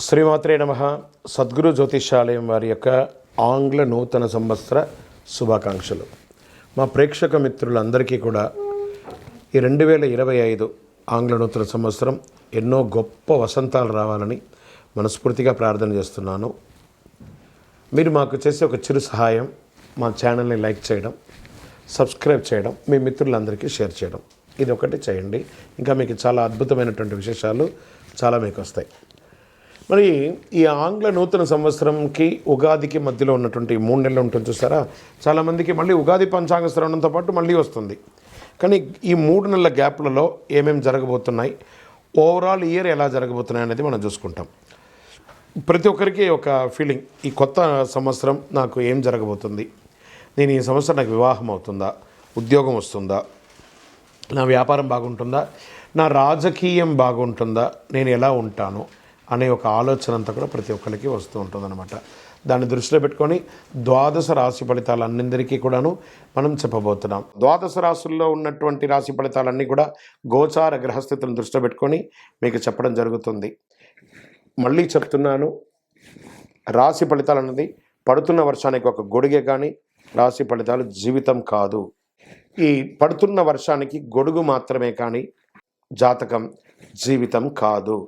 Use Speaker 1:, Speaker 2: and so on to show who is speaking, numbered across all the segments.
Speaker 1: శ్రీమాత్రే నమః. సద్గురు జ్యోతిషాలయం వారి యొక్క ఆంగ్ల నూతన సంవత్సర శుభాకాంక్షలు. మా ప్రేక్షక మిత్రులందరికీ కూడా ఈ 2025 ఆంగ్ల నూతన సంవత్సరం ఎన్నో గొప్ప వసంతాలు రావాలని మనస్ఫూర్తిగా ప్రార్థన చేస్తున్నాను. మీరు మాకు చేసే ఒక చిరు సహాయం, మా ఛానల్ని లైక్ చేయడం, సబ్స్క్రైబ్ చేయడం, మీ మిత్రులందరికీ షేర్ చేయడం, ఇది ఒకటి చేయండి. ఇంకా మీకు చాలా అద్భుతమైనటువంటి విశేషాలు చాలా మీకు వస్తాయి. మరి ఈ ఆంగ్ల నూతన సంవత్సరంకి ఉగాదికి మధ్యలో ఉన్నటువంటి 3 నెలలు ఉంటుంది చూసారా, చాలామందికి మళ్ళీ ఉగాది పంచాంగ శ్రవణంతో పాటు మళ్ళీ వస్తుంది. కానీ ఈ 3 నెలల గ్యాప్లలో ఏమేమి జరగబోతున్నాయి, ఓవరాల్ ఇయర్ ఎలా జరగబోతున్నాయి అనేది మనం చూసుకుంటాం. ప్రతి ఒక్కరికి ఒక ఫీలింగ్, ఈ కొత్త సంవత్సరం నాకు ఏం జరగబోతుంది, నేను ఈ సంవత్సరం నాకు వివాహం అవుతుందా, ఉద్యోగం వస్తుందా, నా వ్యాపారం బాగుంటుందా, నా రాజకీయం బాగుంటుందా, నేను ఎలా ఉంటాను అనే ఒక ఆలోచన అంతా కూడా ప్రతి ఒక్కరికి వస్తూ ఉంటుందన్నమాట. దాన్ని దృష్టిలో పెట్టుకొని ద్వాదశ రాశి ఫలితాలన్నిందరికీ కూడాను మనం చెప్పబోతున్నాం. ద్వాదశ రాశుల్లో ఉన్నటువంటి రాశి ఫలితాలన్నీ కూడా గోచార గ్రహస్థితులను దృష్టిలో పెట్టుకొని మీకు చెప్పడం జరుగుతుంది. మళ్ళీ చెప్తున్నాను, రాశి ఫలితాలు అన్నది పడుతున్న వర్షానికి ఒక గొడుగే కానీ రాశి ఫలితాలు జీవితం కాదు. ఈ పడుతున్న వర్షానికి గొడుగు మాత్రమే కానీ జాతకం జీవితం కాదు.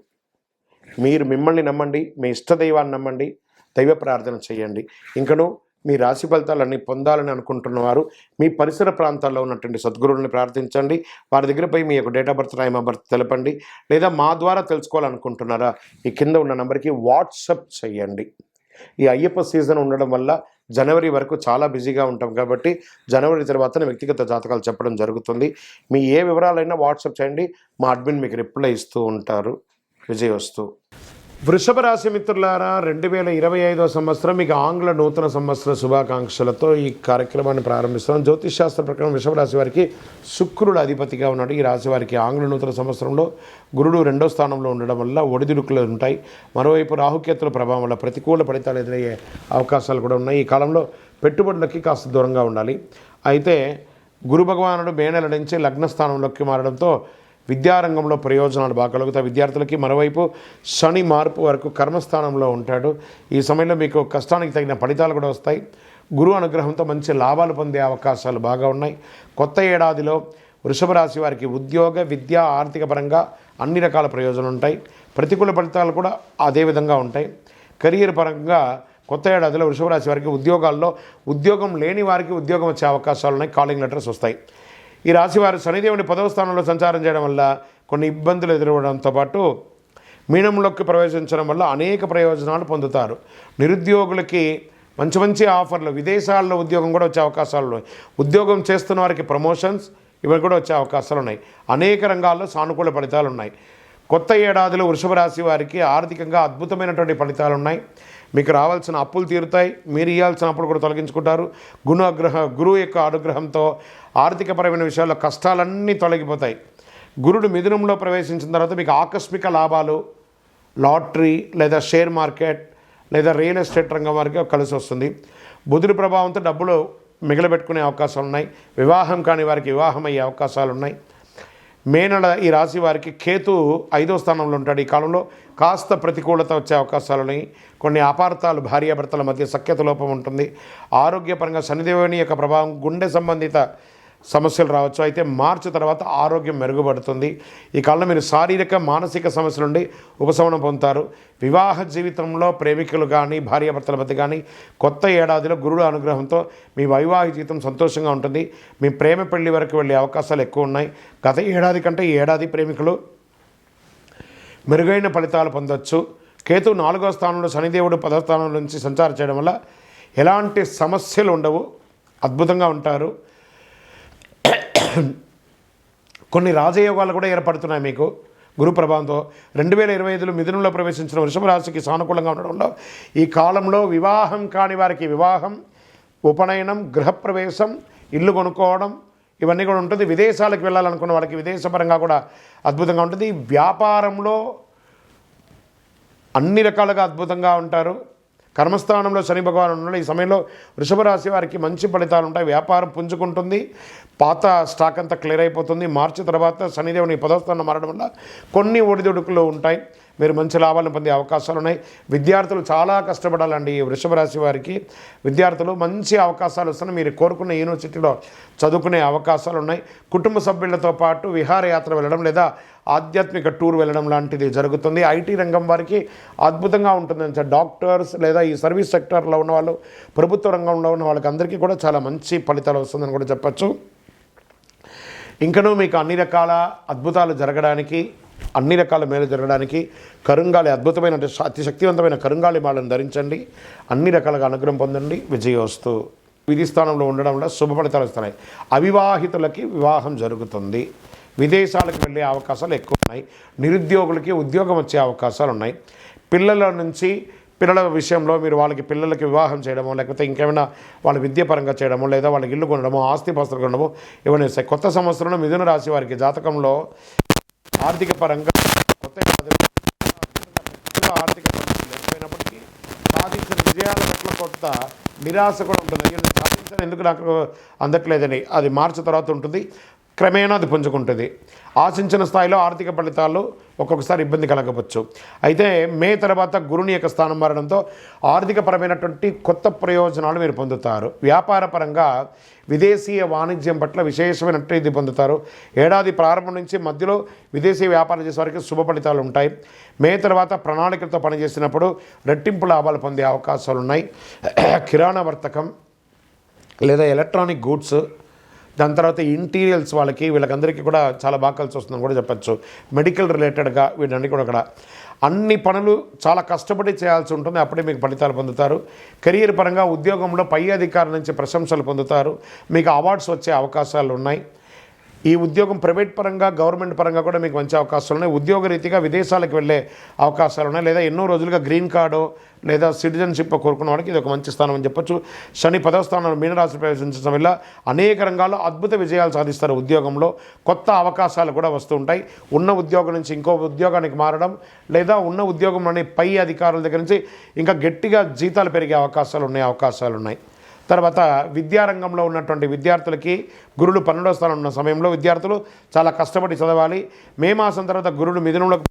Speaker 1: మీరు మిమ్మల్ని నమ్మండి, మీ ఇష్టదైవాన్ని నమ్మండి, దైవ ప్రార్థన చేయండి. ఇంకనూ మీ రాశి ఫలితాలన్నీ పొందాలని అనుకుంటున్నవారు మీ పరిసర ప్రాంతాల్లో ఉన్నటువంటి సద్గురువుని ప్రార్థించండి. వారి దగ్గర పోయి మీ యొక్క date of birth, time of birth తెలపండి. లేదా మా ద్వారా తెలుసుకోవాలనుకుంటున్నారా, ఈ కింద ఉన్న నెంబర్కి వాట్సప్ చేయండి. ఈ అయ్యప్ప సీజన్ ఉండడం వల్ల జనవరి వరకు చాలా బిజీగా ఉంటాం కాబట్టి జనవరి తర్వాత వ్యక్తిగత జాతకాలు చెప్పడం జరుగుతుంది. మీ ఏ వివరాలైనా వాట్సాప్ చేయండి, మా అడ్మిన్ మీకు రిప్లై ఇస్తూ ఉంటారు. విజయవస్తు. వృషభ రాశి మిత్రులారా, 2025 సంవత్సరం మీకు ఆంగ్ల నూతన సంవత్సర శుభాకాంక్షలతో ఈ కార్యక్రమాన్ని ప్రారంభిస్తున్నాం. జ్యోతిష్ శాస్త్ర ప్రకారం వృషభ రాశి వారికి శుక్రుడు అధిపతిగా ఉన్నాడు. ఈ రాశి వారికి ఆంగ్ల నూతన సంవత్సరంలో గురుడు 2వ స్థానంలో ఉండడం వల్ల ఒడిదుడుకులు ఉంటాయి. మరోవైపు రాహుకేతుల ప్రభావం వల్ల ప్రతికూల ఫలితాలు ఎదురయ్యే అవకాశాలు కూడా ఉన్నాయి. ఈ కాలంలో పెట్టుబడులకి కాస్త దూరంగా ఉండాలి. అయితే గురు భగవానుడు మే నెల నుంచి లగ్నస్థానంలోకి మారడంతో విద్యారంగంలో ప్రయోజనాలు బాగా కలుగుతాయి విద్యార్థులకి. మరోవైపు శని మార్పు వరకు కర్మస్థానంలో ఉంటాడు. ఈ సమయంలో మీకు కష్టానికి తగిన ఫలితాలు కూడా వస్తాయి. గురువు అనుగ్రహంతో మంచి లాభాలు పొందే అవకాశాలు బాగా ఉన్నాయి. కొత్త ఏడాదిలో వృషభ రాశి వారికి ఉద్యోగ, విద్య, ఆర్థిక పరంగా అన్ని రకాల ప్రయోజనాలు ఉంటాయి. ప్రతికూల ఫలితాలు కూడా అదే విధంగా ఉంటాయి. కెరియర్ పరంగా కొత్త ఏడాదిలో వృషభ రాశి వారికి ఉద్యోగాల్లో ఉద్యోగం లేని వారికి ఉద్యోగం వచ్చే అవకాశాలు ఉన్నాయి. కాలింగ్ లెటర్స్ వస్తాయి. ఈ రాశివారు శనిదేవుని 10వ స్థానంలో సంచారం చేయడం వల్ల కొన్ని ఇబ్బందులు ఎదురవడంతో పాటు మీనంలోకి ప్రవేశించడం వల్ల అనేక ప్రయోజనాలు పొందుతారు. నిరుద్యోగులకి మంచి మంచి ఆఫర్లు, విదేశాల్లో ఉద్యోగం కూడా వచ్చే అవకాశాలు ఉన్నాయి. ఉద్యోగం చేస్తున్న వారికి ప్రమోషన్స్ ఇవి కూడా వచ్చే అవకాశాలు ఉన్నాయి. అనేక రంగాల్లో సానుకూల ఫలితాలు ఉన్నాయి. కొత్త ఏడాదిలో వృషభ రాశి వారికి ఆర్థికంగా అద్భుతమైనటువంటి ఫలితాలు ఉన్నాయి. మీకు రావాల్సిన అప్పులు తీరుతాయి. మీరు ఇవ్వాల్సిన అప్పులు కూడా తొలగించుకుంటారు. గురువు యొక్క అనుగ్రహంతో ఆర్థికపరమైన విషయాల్లో కష్టాలన్నీ తొలగిపోతాయి. గురుడు మిథునంలో ప్రవేశించిన తర్వాత మీకు ఆకస్మిక లాభాలు, లాటరీ లేదా షేర్ మార్కెట్ లేదా రియల్ ఎస్టేట్ రంగం వారికి కలిసి వస్తుంది. బుధుడి ప్రభావంతో డబ్బులు మిగలబెట్టుకునే అవకాశాలు ఉన్నాయి. వివాహం కాని వారికి వివాహం అయ్యే అవకాశాలు ఉన్నాయి. మే నెల ఈ రాశి వారికి కేతు 5వ స్థానంలో ఉంటాడు. ఈ కాలంలో కాస్త ప్రతికూలత వచ్చే అవకాశాలు ఉన్నాయి. కొన్ని అపార్థాలు, భార్యాభర్తల మధ్య సఖ్యత లోపం ఉంటుంది. ఆరోగ్యపరంగా శనిదేవుని యొక్క ప్రభావం, గుండె సంబంధిత సమస్యలు రావచ్చు. అయితే మార్చి తర్వాత ఆరోగ్యం మెరుగుపడుతుంది. ఈ కాలంలో మీరు శారీరక, మానసిక సమస్యల నుండి ఉపశమనం పొందుతారు. వివాహ జీవితంలో ప్రేమికులు కానీ భార్యాభర్తల మధ్య కానీ కొత్త ఏడాదిలో గురుడు అనుగ్రహంతో మీ వైవాహిక జీవితం సంతోషంగా ఉంటుంది. మీ ప్రేమ పెళ్లి వరకు వెళ్ళే అవకాశాలు ఎక్కువ ఉన్నాయి. గత ఏడాది కంటే ఈ ఏడాది ప్రేమికులు మెరుగైన ఫలితాలు పొందవచ్చు. కేతు 4వ స్థానంలో, శనిదేవుడు 10వ స్థానం నుంచి సంచారం చేయడం వల్ల ఎలాంటి సమస్యలు ఉండవు, అద్భుతంగా ఉంటారు. కొన్ని రాజయోగాలు కూడా ఏర్పడుతున్నాయి మీకు గురు ప్రభావంతో. 2025లో మిథునంలో ప్రవేశించిన వృషభ రాశికి సానుకూలంగా ఉండడంలో ఈ కాలంలో వివాహం కాని వారికి వివాహం, ఉపనయనం, గృహప్రవేశం, ఇల్లు కొనుక్కోవడం ఇవన్నీ కూడా ఉంటుంది. విదేశాలకు వెళ్ళాలనుకున్న వాళ్ళకి విదేశపరంగా కూడా అద్భుతంగా ఉంటుంది. వ్యాపారంలో అన్ని రకాలుగా అద్భుతంగా ఉంటారు. కర్మస్థానంలో శని భగవాన్ ఉన్నాడు. ఈ సమయంలో వృషభ రాశి వారికి మంచి ఫలితాలు ఉంటాయి. వ్యాపారం పుంజుకుంటుంది. పాత స్టాక్ అంతా క్లియర్ అయిపోతుంది. మార్చి తర్వాత శనిదేవుని 10వ స్థానంలో మారడం వల్ల కొన్ని ఒడిదుడుకులు ఉంటాయి. మీరు మంచి లాభాలను పొందే అవకాశాలు ఉన్నాయి. విద్యార్థులు చాలా కష్టపడాలండి. ఈ వృషభ రాశి వారికి విద్యార్థులు మంచి అవకాశాలు వస్తున్నాయి. మీరు కోరుకున్న యూనివర్సిటీలో చదువుకునే అవకాశాలు ఉన్నాయి. కుటుంబ సభ్యులతో పాటు విహారయాత్ర వెళ్ళడం లేదా ఆధ్యాత్మిక టూర్ వెళ్ళడం లాంటిది జరుగుతుంది. ఐటీ రంగం వారికి అద్భుతంగా ఉంటుంది. డాక్టర్స్ లేదా ఈ సర్వీస్ సెక్టర్లో ఉన్న వాళ్ళు, ప్రభుత్వ రంగంలో ఉన్న వాళ్ళకి అందరికీ కూడా చాలా మంచి ఫలితాలు వస్తుందని కూడా చెప్పచ్చు. ఇంకనూ మీకు అన్ని రకాల అద్భుతాలు జరగడానికి, అన్ని రకాల మేలు జరగడానికి కరుంగాలి అద్భుతమైన అతి శక్తివంతమైన కరుంగాలి మాలను ధరించండి. అన్ని రకాలుగా అనుగ్రహం పొందండి. విజయోస్తు. విధి స్థానంలో ఉండడం వల్ల శుభ ఫలితాలు వస్తున్నాయి. అవివాహితులకి వివాహం జరుగుతుంది. విదేశాలకు వెళ్ళే అవకాశాలు ఎక్కువ ఉన్నాయి. నిరుద్యోగులకి ఉద్యోగం వచ్చే అవకాశాలు ఉన్నాయి. పిల్లల విషయంలో మీరు పిల్లలకి వివాహం చేయడమో, లేకపోతే ఇంకేమైనా వాళ్ళ విద్యాపరంగా చేయడమో, లేదా వాళ్ళకి ఇల్లు కొనడమో, ఆస్తిపాస్తులు కొనడమో ఇవన్నీ వస్తాయి. కొత్త సంవత్సరంలో మిథున రాశి వారికి జాతకంలో ఆర్థిక పరంగా కొత్త ఆర్థిక పరిస్థితులు లేకపోయినప్పటికీ సాధించిన విజయాల పట్ల కొంత నిరాశ కూడా ఉంటుంది. సాధించిన ఎందుకు నాకు అందట్లేదని అది మార్చి తర్వాత ఉంటుంది. క్రమేణా అది పుంజుకుంటుంది. ఆశించిన స్థాయిలో ఆర్థిక ఫలితాలు ఒక్కొక్కసారి ఇబ్బంది కలగవచ్చు. అయితే మే తర్వాత గురుని యొక్క స్థానం మారడంతో ఆర్థికపరమైనటువంటి కొత్త ప్రయోజనాలు మీరు పొందుతారు. వ్యాపార పరంగా విదేశీయ వాణిజ్యం పట్ల విశేషమైనట్టు ఇది పొందుతారు. ఏడాది ప్రారంభం నుంచి మధ్యలో విదేశీ వ్యాపారం చేసే వారికి శుభ ఫలితాలు ఉంటాయి. మే తర్వాత ప్రణాళికలతో పనిచేసినప్పుడు రెట్టింపు లాభాలు పొందే అవకాశాలు ఉన్నాయి. కిరాణా వర్తకం లేదా ఎలక్ట్రానిక్ గూడ్స్, దాని తర్వాత ఇంటీరియల్స్ వీళ్ళకందరికీ కూడా చాలా బాగా కలిసి వస్తుందని కూడా చెప్పచ్చు. మెడికల్ రిలేటెడ్గా వీటన్ని కూడా అక్కడ అన్ని పనులు చాలా కష్టపడి చేయాల్సి ఉంటుంది. అప్పుడే మీకు ఫలితాలు పొందుతారు. కెరీర్ పరంగా ఉద్యోగంలో పై అధికారుల నుంచి ప్రశంసలు పొందుతారు. మీకు అవార్డ్స్ వచ్చే అవకాశాలు ఉన్నాయి. ఈ ఉద్యోగం ప్రైవేట్ పరంగా, గవర్నమెంట్ పరంగా కూడా మీకు మంచి అవకాశాలు ఉన్నాయి. ఉద్యోగ రీతిగా విదేశాలకు వెళ్ళే అవకాశాలు ఉన్నాయి. లేదా ఎన్నో రోజులుగా గ్రీన్ కార్డు లేదా సిటిజన్షిప్ కోరుకున్న వాడికి ఇది ఒక మంచి స్థానం అని చెప్పొచ్చు. శని 10వ స్థానంలో మీనరాశి ప్రవేశించడం వల్ల అనేక రంగాల్లో అద్భుత విజయాలు సాధిస్తారు. ఉద్యోగంలో కొత్త అవకాశాలు కూడా వస్తూ ఉంటాయి. ఉన్న ఉద్యోగం నుంచి ఇంకో ఉద్యోగానికి మారడం, లేదా ఉన్న ఉద్యోగంలోని పై అధికారుల దగ్గర నుంచి ఇంకా గట్టిగా జీతాలు పెరిగే అవకాశాలు ఉన్నాయి. తర్వాత విద్యారంగంలో ఉన్నటువంటి విద్యార్థులకి గురుడు 12వ స్థానంలో ఉన్న సమయంలో విద్యార్థులు చాలా కష్టపడి చదవాలి. మే మాసం తర్వాత గురుడు మిథునంలోకి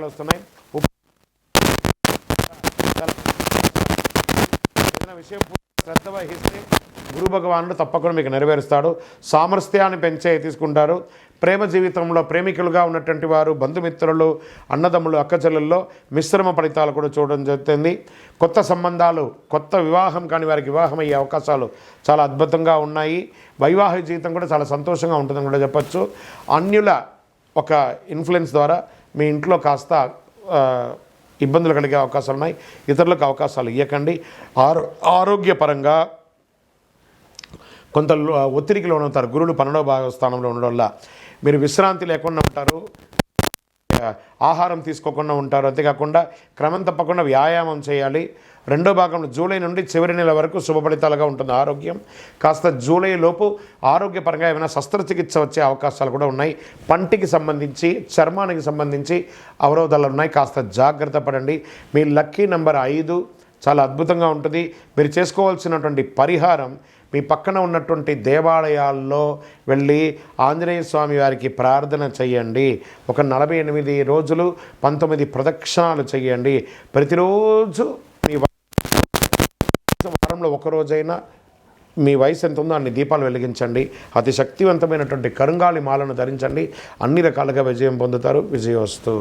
Speaker 1: వస్తున్నాయి. విషయం శ్రద్ధ వహిస్తే గురు భగవానుడు తప్పకుండా మీకు నెరవేరుస్తాడు. సామర్థ్యాన్ని తీసుకుంటారు. ప్రేమ జీవితంలో ప్రేమికులుగా ఉన్నటువంటి వారు, బంధుమిత్రులు, అన్నదమ్ములు, అక్కచెల్లెల్లో మిశ్రమ ఫలితాలు కూడా చూడడం జరుగుతుంది. కొత్త సంబంధాలు, కొత్త వివాహం కాని వారికి వివాహం అయ్యే అవకాశాలు చాలా అద్భుతంగా ఉన్నాయి. వైవాహిక జీవితం కూడా చాలా సంతోషంగా ఉంటుందని కూడా చెప్పచ్చు. అన్యుల ఒక ఇన్ఫ్లుయెన్స్ ద్వారా మీ ఇంట్లో కాస్త ఇబ్బందులు కలిగే అవకాశాలు ఉన్నాయి. ఇతరులకు అవకాశాలు ఇవ్వకండి. ఆరోగ్యపరంగా కొంత ఒత్తిడికి లోనవుతారు. గురుడు 12వ స్థానంలో ఉండడం వల్ల మీరు విశ్రాంతి లేకుండా ఉంటారు, ఆహారం తీసుకోకుండా ఉంటారు. అంతేకాకుండా క్రమం తప్పకుండా వ్యాయామం చేయాలి. 2వ భాగంలో జూలై నుండి చివరి నెల వరకు శుభ ఫలితాలుగా ఉంటుంది. ఆరోగ్యం కాస్త జూలై లోపు ఆరోగ్యపరంగా ఏమైనా శస్త్రచికిత్స వచ్చే అవకాశాలు కూడా ఉన్నాయి. పంటికి సంబంధించి, చర్మానికి సంబంధించి అవరోధాలు ఉన్నాయి. కాస్త జాగ్రత్త పడండి. మీ లక్కీ నెంబర్ 5 చాలా అద్భుతంగా ఉంటుంది. మీరు చేసుకోవాల్సినటువంటి పరిహారం, మీ పక్కన ఉన్నటువంటి దేవాలయాల్లో వెళ్ళి ఆంజనేయ స్వామి వారికి ప్రార్థన చేయండి. ఒక 48 రోజులు 19 ప్రదక్షిణాలు చేయండి. ప్రతిరోజు మీ వారంలో ఒక రోజైనా మీ వయసు ఎంత ఉందో అన్ని దీపాలు వెలిగించండి. అతి శక్తివంతమైనటువంటి కరుంగాలి మాలను ధరించండి. అన్ని రకాలుగా విజయం పొందుతారు. విజయోస్తు.